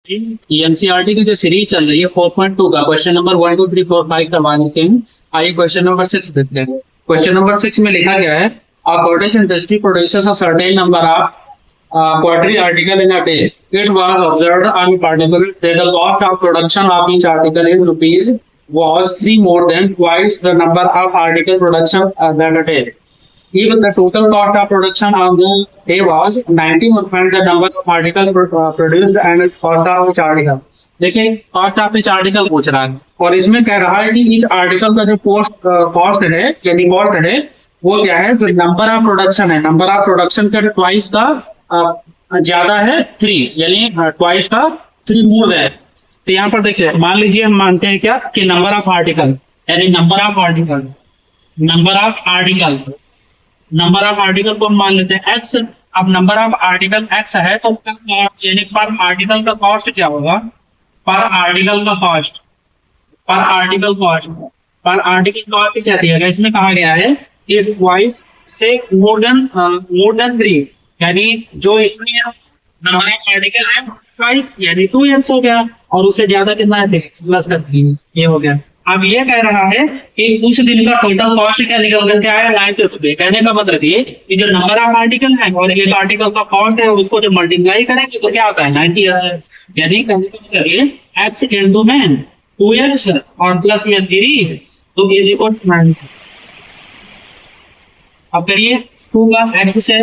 NCERT की जो series चल रही है 4.2 का क्वेश्चन नंबर 1 2 3 4 5 करवा चुके हैं। आइए क्वेश्चन नंबर 6 देखते हैं। क्वेश्चन नंबर 6 में लिखा गया है a cottage industry produces a certain number of quarterly article in a day. It was observed on particular that the cost of production of each article in rupees was 3 more than twice the number of article production that a day. Even the total cost of production on the day was 90 percent the number of article produced and cost of each article. देखिए cost of each article पूछ रहा है और इसमें कह रहा है कि each article का जो कॉस्ट है यानी कॉस्ट है वो क्या है, जो नंबर ऑफ प्रोडक्शन है, नंबर ऑफ प्रोडक्शन का ट्वाइस का ज्यादा है 3, यानी ट्वाइस का 3 मोर देन। तो यहाँ पर देखिए मान लीजिए हम मानते हैं क्या कि नंबर ऑफ आर्टिकल यानी नंबर ऑफ आर्टिकल को हम मान लेते हैं एक्स। अब नंबर ऑफ आर्टिकल एक्स है तो यानी पर आर्टिकल का कॉस्ट क्या होगा, पर आर्टिकल कॉस्ट क्या दिया गया, इसमें कहा गया है कि ट्वाइस से मोर देन 3, यानी जो इसमें नंबर ऑफ आर्टिकल है ट्वाइस यानी 2x हो गया और उससे ज्यादा कितना है प्लस का 3, ये हो गया। अब ये कह रहा है कि उस दिन का टोटल कॉस्ट क्या निकल कर क्या है 90 रुपए। कहने का मतलब ये कि जो नंबर ऑफ आर्टिकल है और एक आर्टिकल का कॉस्ट है उसको जो मल्टीप्लाई करेंगे तो क्या आता है 90 है। यानी चलिए x इंटू में 2x और प्लस में 3 तो इज इक्वल टू 90। अब करिए 2 का x से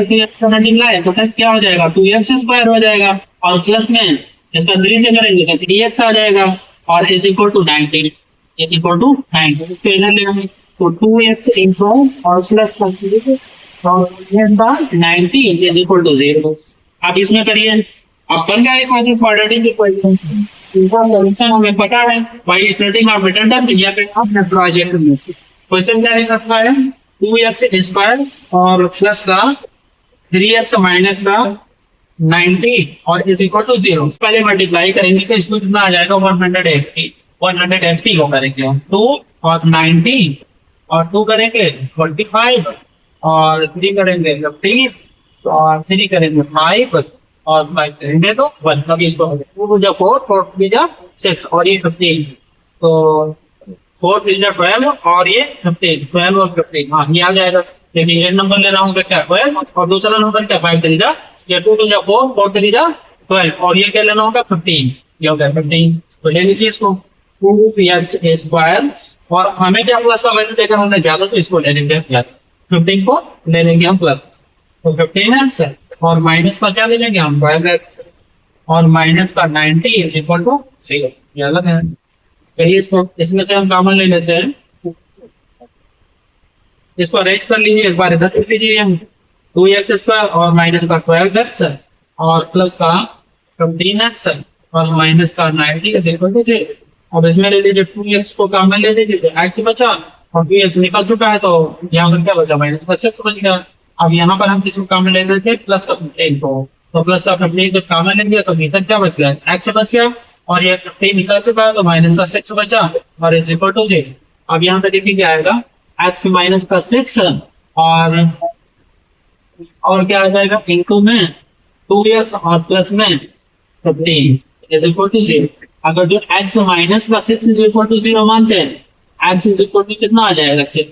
मल्टीप्लाई तो क्या हो जाएगा 2x स्क्वायर हो जाएगा और प्लस में इसका 3 से करेंगे तो 3x आ जाएगा और इज इक्वल टू 90 तो इधर ले आएंगे तो 2x इनटू और प्लस का 3 और s bar 90 is equal to 0। अब इसमें करिए अपन का इक्वेशन क्वाड्रेटिक इक्वेशन इनका सॉल्यूशन हमें पता है बाय स्प्लिटिंग ऑफ रिडंडेंट या फिर ऑफ फैक्टराइजेशन में। क्वेश्चन क्या लिखा है 2x स्क्वायर और प्लस का 3x माइनस का 90 और इज इक्वल टू 0। पहले मल्टीप्लाई करेंगे तो इसमें कितना आ जाएगा 180 को करेंगे 2 और 90 और 2 करेंगे 45 और 3 करेंगे 15 और 3 करेंगे 5 और 5 करेंगे तो 1। अभी इसको 2 जा 4 4 3 जा 6 और ये 15 तो 4 3 जा 12 और ये 12 और 15 हाँ ये आ जाएगा। लेकिन एक नंबर ले रहा हूँ क्या 12 और दूसरा नंबर क्या 5 3 जा ये 2 2 जा 4 4 3 जा 12 और ये क्या लेना होगा 15, ये हो गया 15। तो ले लीजिए इसको 2x स्क्वायर और हमें क्या प्लस का वैल्यू देकर हमने ज्यादा तो इसको ले लेंगे 15 को ले लेंगे हम प्लस तो 15x और माइनस का क्या ले लेंगे हम 12x और माइनस का 90 इज इक्वल टू 0। ये अलग है चलिए इसको इसमें से हम कॉमन ले लेते हैं, इसको अरेंज कर लीजिए एक बार इधर लिख लीजिए 2x स्क्वायर और माइनस का 12x और प्लस का 15x और माइनस का 90 इज इक्वल टू 0। अब इसमें ले लीजिए 2x को कॉमन ले लीजिए तो x बचा और 2x निकल चुका है तो यहाँ पर क्या बचा माइनस का 6 बच गया। अब यहाँ पर हम किसको कॉमन ले लेते हैं प्लस का 15 को तो प्लस का 15 को कॉमन लेंगे तो भीतर क्या बच गया x बच गया और ये 15 निकल चुका है तो माइनस का 6 बचा और इज इक्वल टू 0। अब यहाँ पे देखिए क्या आएगा x माइनस का 6 और क्या आ जाएगा इनटू में 2x और प्लस में 15 इज इक्वल टू 0। अगर जो x माइनस का 6 इज इक्वल टू 0 मानते हैं x इज इक्वल टू कितना आ जाएगा 6।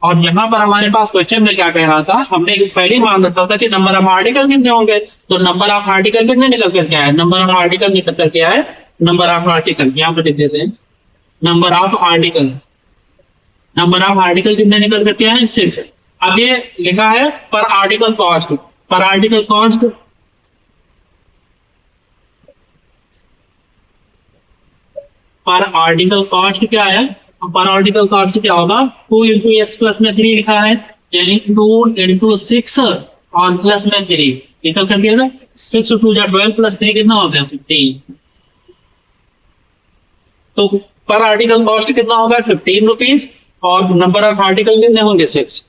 और यहाँ पर हमारे पास क्वेश्चन में क्या कह रहा था, हमने पहले मान रखा था कि नंबर ऑफ आर्टिकल कितने होंगे तो नंबर ऑफ आर्टिकल कितने निकल करके आए, नंबर ऑफ आर्टिकल निकल करके आए नंबर ऑफ आर्टिकल यहाँ पर लिख देते हैं नंबर ऑफ आर्टिकल कितने निकल करके आए 6। अब ये लिखा है पर आर्टिकल कॉस्ट क्या है, पर आर्टिकल कॉस्ट क्या होगा 2 इंटू एक्स प्लस में 3 लिखा है यानी 2 इंटू 6 और प्लस में 3 निकल करके ना 6 2 जा 12 प्लस 3 कितना हो गया 15। तो पर आर्टिकल कॉस्ट कितना होगा 15 रुपीज और नंबर ऑफ आर्टिकल कितने होंगे 6।